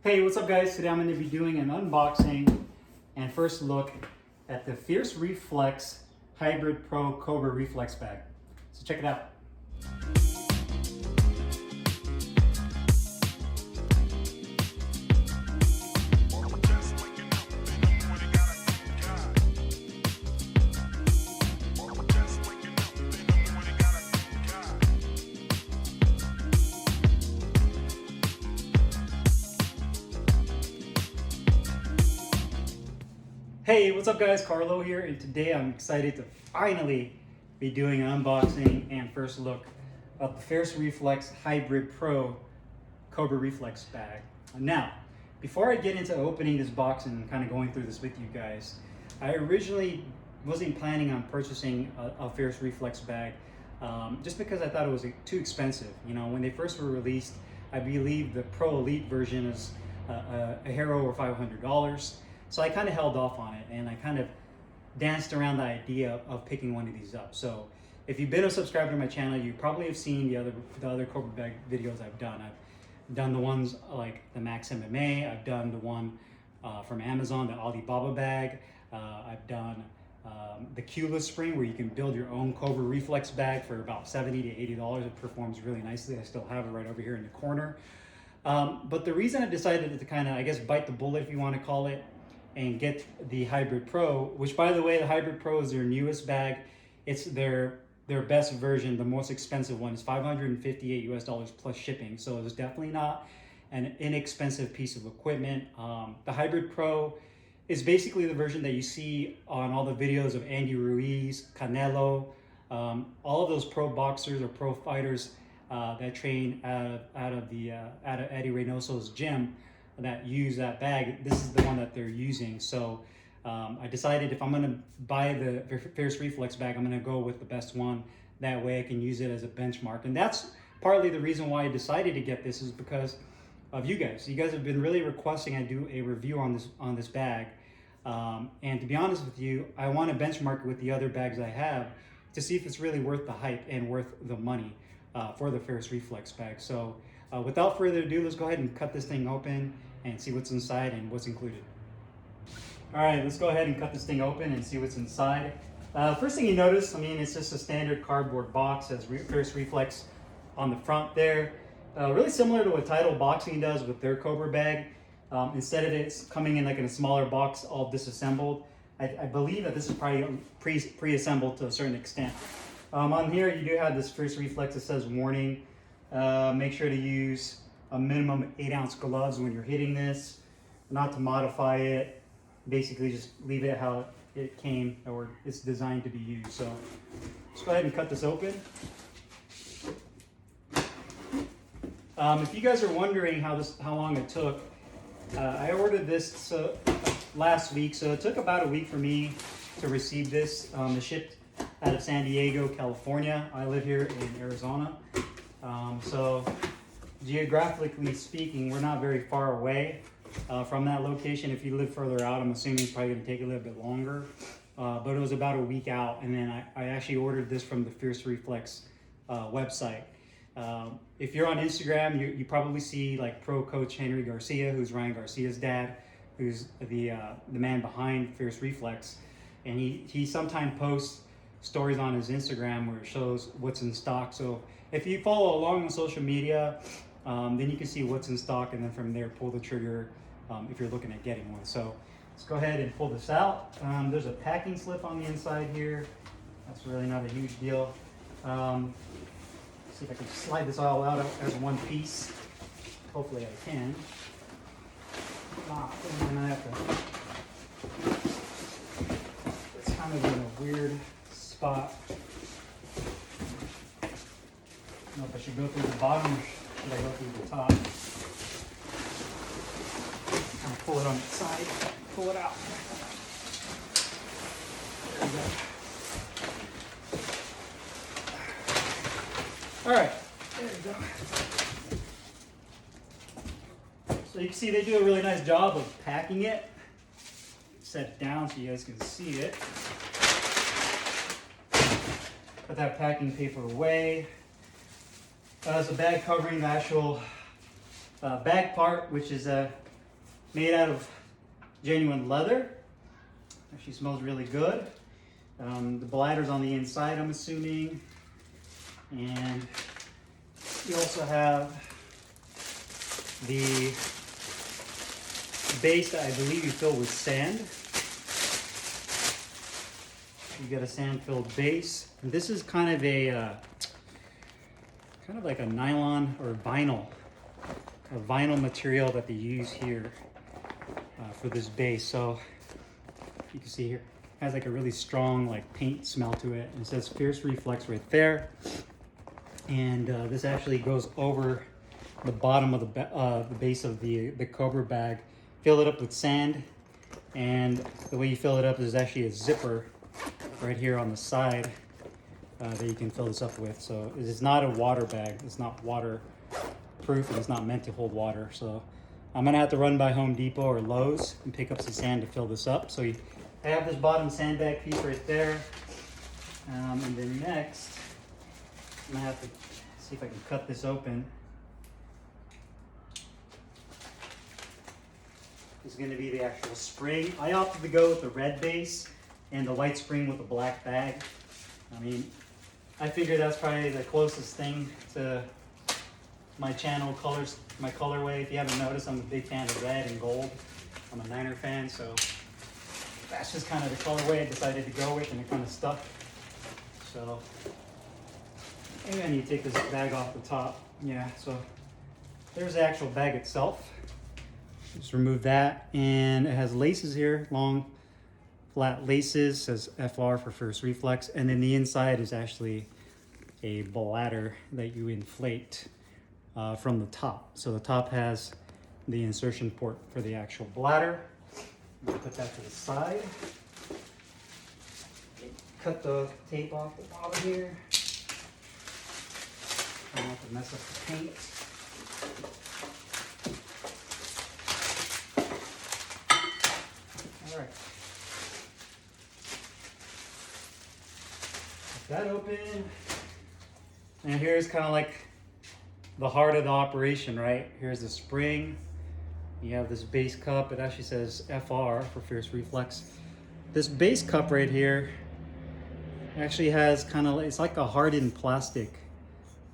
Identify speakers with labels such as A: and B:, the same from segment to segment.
A: Hey, what's up guys? Today I'm going to be doing an unboxing and first look at the Fierce Reflex Hybrid Pro Cobra Reflex bag. So check it out. Hey, what's up guys? Carlo here, and today I'm excited to finally be doing an unboxing and first look of the Fierce Reflex Hybrid Pro Cobra Reflex bag. Now, before I get into opening this box and kind of going through this with you guys, I originally wasn't planning on purchasing a Fierce Reflex bag just because I thought it was too expensive. You know, when they first were released, I believe the Pro Elite version is a hair over $500. So I kind of held off on it, and I kind of danced around the idea of picking one of these up. So if you've been a subscriber to my channel, you probably have seen the other Cobra bag videos I've done. I've done the ones like the Max MMA. I've done the one from Amazon, the Alibaba bag. I've done the Q-less spring, where you can build your own Cobra Reflex bag for about $70 to $80. It performs really nicely. I still have it right over here in the corner. But the reason I decided to kind of, I guess, bite the bullet, if you want to call it, and get the Hybrid Pro, which, by the way, the Hybrid Pro is their newest bag. It's their best version. The most expensive one is $558 plus shipping. So it's definitely not an inexpensive piece of equipment. The Hybrid Pro is basically the version that you see on all the videos of Andy Ruiz, Canelo, all of those pro boxers or pro fighters that train out of Eddie Reynoso's gym, that use that bag. This is the one that they're using. So I decided if I'm gonna buy the Fierce Reflex bag, I'm gonna go with the best one. That way I can use it as a benchmark. And that's partly the reason why I decided to get this, is because of you guys. You guys have been really requesting I do a review on this bag. And to be honest with you, I want to benchmark it with the other bags I have to see if it's really worth the hype and worth the money for the Fierce Reflex bag. So without further ado, let's go ahead and cut this thing open and see what's inside and what's included. All right, let's go ahead and cut this thing open and see what's inside. First thing you notice, I mean, it's just a standard cardboard box. It has Fierce Reflex on the front there. Really similar to what Untitled Boxing does with their Cobra bag. Instead of it coming in like in a smaller box, all disassembled, I believe that this is probably pre-assembled to a certain extent. On here, you do have this Fierce Reflex that says warning. Make sure to use a minimum 8-ounce gloves when you're hitting this, not to modify it. Basically just leave it how it came or it's designed to be used. So let's go ahead and cut this open. If you guys are wondering how long it took, I ordered this last week, so it took about a week for me to receive this. It's shipped out of San Diego, California. I live here in Arizona. So geographically speaking, we're not very far away from that location. If you live further out, I'm assuming it's probably going to take a little bit longer. But it was about a week out, and then I actually ordered this from the Fierce Reflex website. If you're on Instagram, you probably see like Pro Coach Henry Garcia, who's Ryan Garcia's dad, who's the man behind Fierce Reflex, and he sometimes posts stories on his Instagram where it shows what's in stock. So if you follow along on social media, then you can see what's in stock, and then from there pull the trigger if you're looking at getting one. So let's go ahead and pull this out. There's a packing slip on the inside here. That's really not a huge deal. See if I can slide this all out as one piece. Hopefully I can. I'm gonna have to. It's kind of in a weird spot. I don't know if I should go through the bottom or should I go through the top. Kind of pull it on its side, pull it out. There we go. All right, there we go. So you can see they do a really nice job of packing it. Set it down so you guys can see it. Put that packing paper away. There's a bag covering the actual bag part, which is made out of genuine leather. Actually smells really good. The bladder's on the inside, I'm assuming. And you also have the base that I believe you fill with sand. You get a sand-filled base. And this is kind of a kind of like a nylon or a vinyl material that they use here for this base. So you can see here, it has like a really strong like paint smell to it. And it says Fierce Reflex right there. And this actually goes over the bottom of the base of the Cobra bag. Fill it up with sand, and the way you fill it up is actually a zipper right here on the side that you can fill this up with. So it is not a water bag. It's not waterproof, and it's not meant to hold water. So I'm gonna have to run by Home Depot or Lowe's and pick up some sand to fill this up. So I have this bottom sandbag piece right there. And then next, I'm gonna have to see if I can cut this open. This is gonna be the actual spring. I opted to go with the red base and the white spring with the black bag. I mean, I figure that's probably the closest thing to my channel colors, my colorway. If you haven't noticed, I'm a big fan of red and gold. I'm a Niner fan, so that's just kind of the colorway I decided to go with, and it kind of stuck. So maybe I need to take this bag off the top. Yeah, so there's the actual bag itself. Just remove that, and it has laces here, long flat laces, says FR for Fierce Reflex, and then the inside is actually a bladder that you inflate from the top. So the top has the insertion port for the actual bladder. Put that to the side. Cut the tape off the bottom here. I don't want to mess up the paint. All right. That open, and here's kind of like the heart of the operation, right? Here's the spring. You have this base cup. It actually says FR for Fierce Reflex. This base cup right here actually has kind of, it's like a hardened plastic,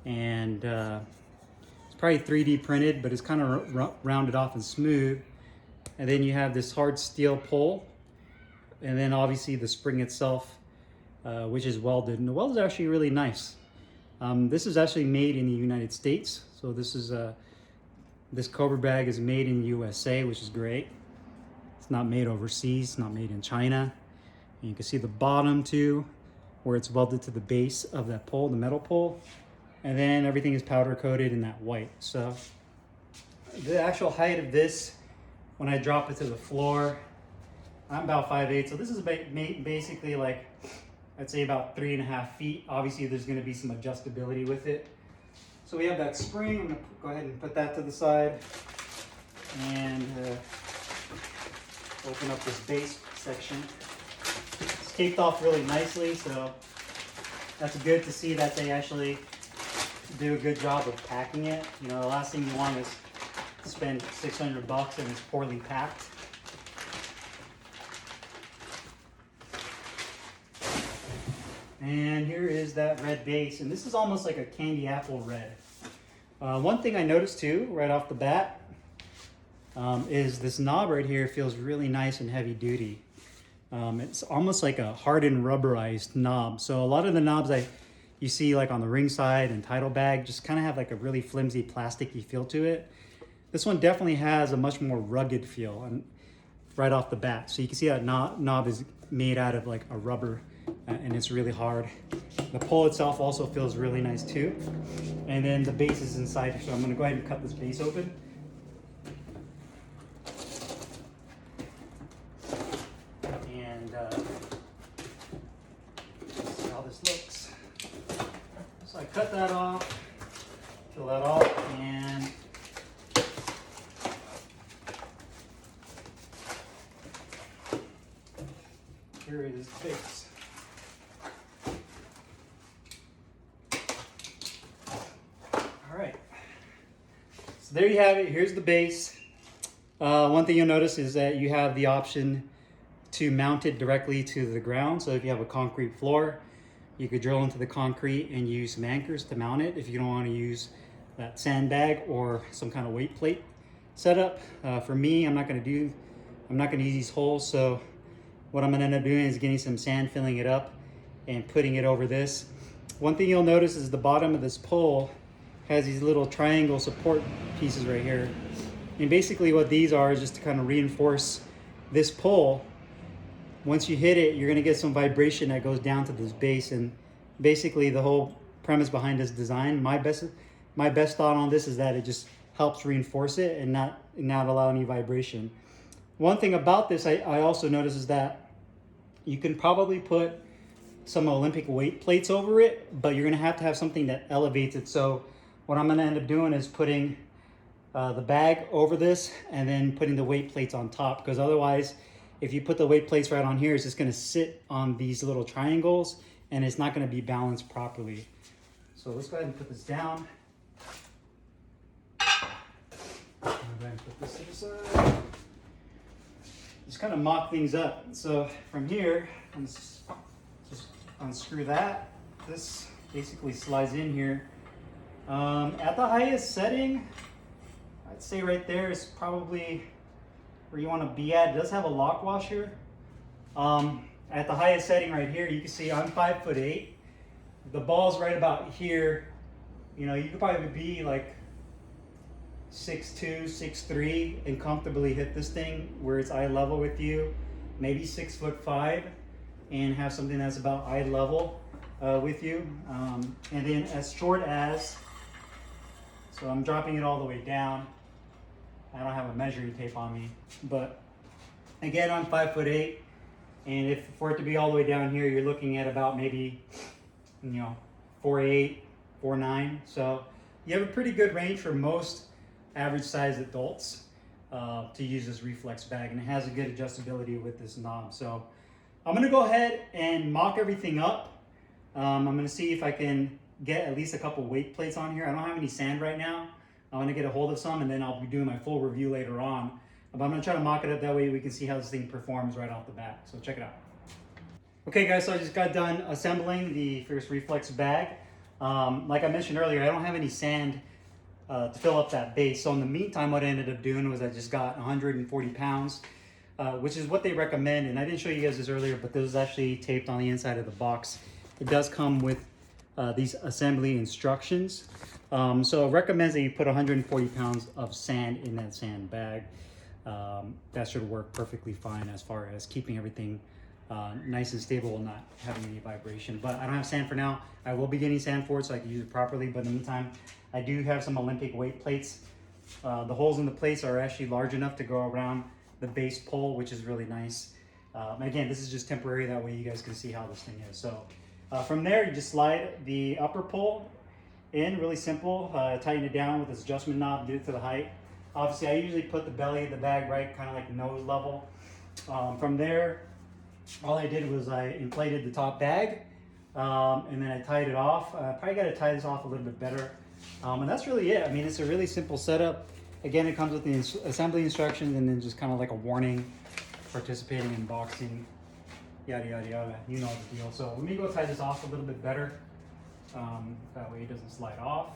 A: and it's probably 3D printed, but it's kind of rounded off and smooth. And then you have this hard steel pole, and then obviously the spring itself, which is welded, and the weld is actually really nice. This is actually made in the United States, so this Cobra bag is made in the USA, which is great. It's not made overseas, it's not made in China. And you can see the bottom too, where it's welded to the base of that pole, the metal pole, and then everything is powder coated in that white. So the actual height of this, when I drop it to the floor, I'm about 5'8", so this is basically like, I'd say about 3.5 feet. Obviously, there's going to be some adjustability with it. So we have that spring. I'm going to go ahead and put that to the side, and open up this base section. It's taped off really nicely, so that's good to see that they actually do a good job of packing it. You know, the last thing you want is to spend $600 and it's poorly packed. And here is that red base, and this is almost like a candy apple red. One thing I noticed too, right off the bat, is this knob right here feels really nice and heavy duty. It's almost like a hardened rubberized knob. So a lot of the knobs you see like on the ringside and Untitled bag just kind of have like a really flimsy plasticky feel to it. This one definitely has a much more rugged feel, and right off the bat. So you can see that knob is made out of like a rubber, and it's really hard. The pole itself also feels really nice too. And then the base is inside, so I'm gonna go ahead and cut this base open. And see how this looks. So I cut that off, fill that off, and here it is, the base. All right, so there you have it. Here's the base. One thing you'll notice is that you have the option to mount it directly to the ground. So if you have a concrete floor, you could drill into the concrete and use some anchors to mount it if you don't want to use that sandbag or some kind of weight plate setup. For me, I'm not going to use these holes, so what I'm going to end up doing is getting some sand, filling it up, and putting it over this. One thing you'll notice is the bottom of this pole has these little triangle support pieces right here. And basically what these are is just to kind of reinforce this pole. Once you hit it, you're gonna get some vibration that goes down to this base. And basically the whole premise behind this design, my best thought on this is that it just helps reinforce it and not allow any vibration. One thing about this I also noticed is that you can probably put some Olympic weight plates over it, but you're gonna have to have something that elevates it. So what I'm gonna end up doing is putting the bag over this and then putting the weight plates on top, because otherwise if you put the weight plates right on here, it's just gonna sit on these little triangles and it's not gonna be balanced properly. So let's go ahead and put this down. I'm gonna go ahead and put this to the side. Just kind of mock things up. So from here, I'm just unscrew that. This basically slides in here. At the highest setting, I'd say right there is probably where you want to be at. It does have a lock washer. At the highest setting right here, you can see I'm 5'8". The ball's right about here. You know, you could probably be like 6'2", 6'3", and comfortably hit this thing where it's eye level with you. Maybe 6'5", and have something that's about eye level with you. And then as short as, so I'm dropping it all the way down. I don't have a measuring tape on me, but again, I'm 5'8", and if for it to be all the way down here, you're looking at about maybe, 4'8", 4'9". So you have a pretty good range for most average sized adults to use this Reflex bag, and it has a good adjustability with this knob. So I'm gonna go ahead and mock everything up. I'm gonna see if I can get at least a couple weight plates on here. I don't have any sand right now. I'm gonna get a hold of some, and then I'll be doing my full review later on. But I'm gonna try to mock it up, that way we can see how this thing performs right off the bat. So check it out. Okay guys, so I just got done assembling the Fierce Reflex bag. Like I mentioned earlier, I don't have any sand to fill up that base. So in the meantime, what I ended up doing was I just got 140 pounds, which is what they recommend. And I didn't show you guys this earlier, but this is actually taped on the inside of the box. It does come with these assembly instructions. So it recommends that you put 140 pounds of sand in that sand bag. That should work perfectly fine as far as keeping everything nice and stable and not having any vibration. But I don't have sand for now. I will be getting sand for it so I can use it properly. But in the meantime, I do have some Olympic weight plates. The holes in the plates are actually large enough to go around the base pole, which is really nice. Again, this is just temporary. That way you guys can see how this thing is. So from there, you just slide the upper pole in, really simple. Tighten it down with this adjustment knob, do it to the height. Obviously, I usually put the belly of the bag right kind of like nose level. From there, all I did was I inflated the top bag, and then I tied it off. Probably got to tie this off a little bit better. And that's really it. I mean, it's a really simple setup. Again, it comes with the assembly instructions and then just kind of like a warning, participating in boxing, yada, yada, yada. You know the deal. So let me go tie this off a little bit better. That way it doesn't slide off.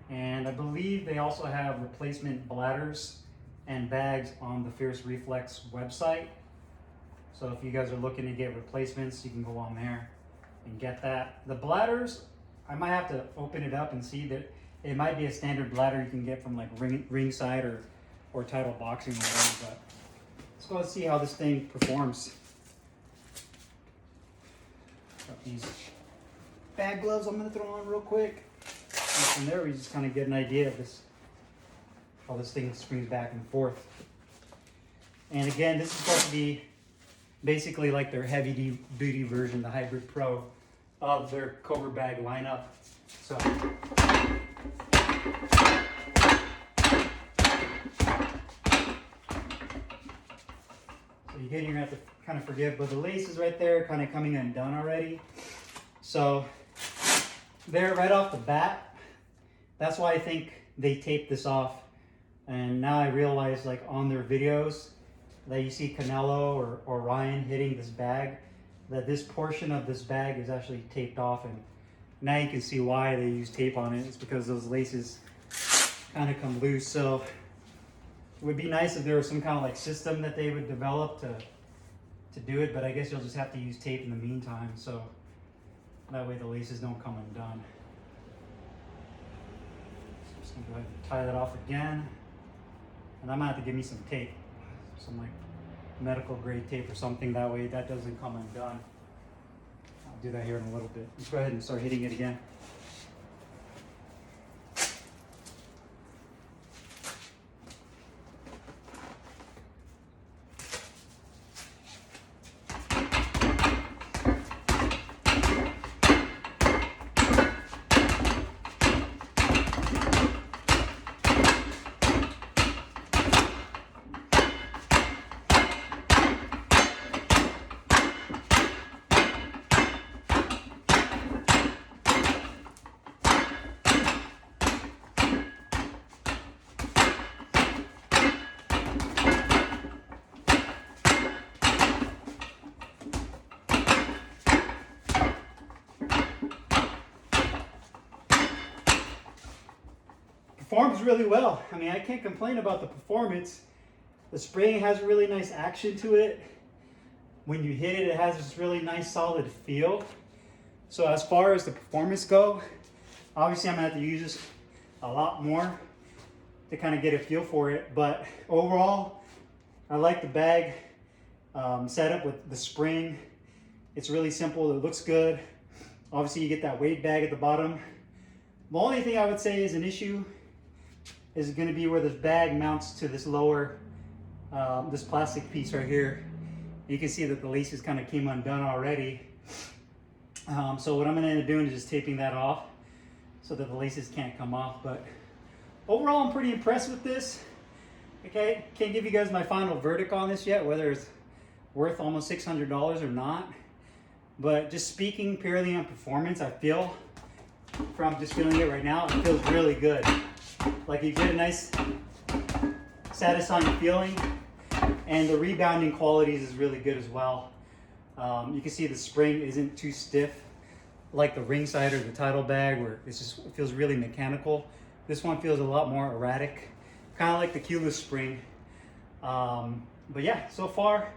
A: And I believe they also have replacement bladders and bags on the Fierce Reflex website. So if you guys are looking to get replacements, you can go on there and get that. The bladders, I might have to open it up and see that it might be a standard bladder you can get from like Ringside or Title Boxing or whatever. But let's go and see how this thing performs. Got these bag gloves I'm gonna throw on real quick. And from there we just kind of get an idea of this, how this thing swings back and forth. And again, this is supposed to be basically like their heavy duty version, the Hybrid Pro of their Cobra bag lineup. So you get, you're gonna have to kind of forgive, but the lace is right there, kind of coming undone already. So there, right off the bat, that's why I think they taped this off And now I realize, like on their videos that you see Canelo or Ryan hitting this bag, that this portion of this bag is actually taped off, and now you can see why they use tape on it. It's because those laces kind of come loose. So it would be nice if there was some kind of like system that they would develop to do it, but I guess you'll just have to use tape in the meantime, so that way the laces don't come undone. So I'm just gonna go ahead and tie that off again, and I'm gonna have to give me some tape, some like medical grade tape or something, that way that doesn't come undone. I'll do that here in a little bit. Let's go ahead and start hitting it again. Performs really well. I mean, I can't complain about the performance. The spring has a really nice action to it. When you hit it, it has this really nice solid feel. So as far as the performance go, obviously I'm gonna have to use this a lot more to kind of get a feel for it. But overall, I like the bag setup with the spring. It's really simple, it looks good. Obviously you get that weight bag at the bottom. The only thing I would say is an issue is going to be where this bag mounts to this lower, this plastic piece right here. You can see that the laces kind of came undone already. So what I'm going to end up doing is just taping that off so that the laces can't come off. But overall, I'm pretty impressed with this. Okay, can't give you guys my final verdict on this yet, whether it's worth almost $600 or not. But just speaking purely on performance, I feel, from just feeling it right now, it feels really good. Like you get a nice satisfying feeling, and the rebounding qualities is really good as well. You can see the spring isn't too stiff like the ringside or the title bag, where it feels really mechanical. This one feels a lot more erratic, kind of like the keyless spring. But yeah, so far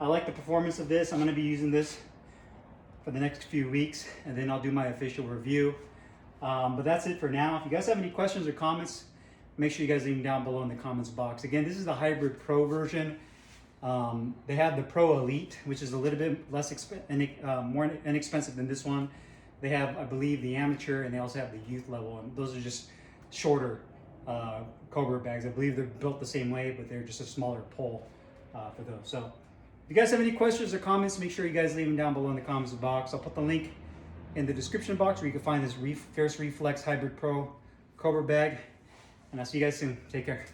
A: I like the performance of this. I'm going to be using this for the next few weeks, and then I'll do my official review. But that's it for now. If you guys have any questions or comments, make sure you guys leave them down below in the comments box. Again, this is the Hybrid Pro version. They have the Pro Elite, which is a little bit less more inexpensive than this one. They have, I believe, the Amateur, and they also have the Youth level, and those are just shorter Cobra bags. I believe they're built the same way, but they're just a smaller pull for those. So if you guys have any questions or comments, make sure you guys leave them down below in the comments box. I'll put the link in the description box where you can find this Reflex Hybrid Pro Cobra bag. And I'll see you guys soon. Take care.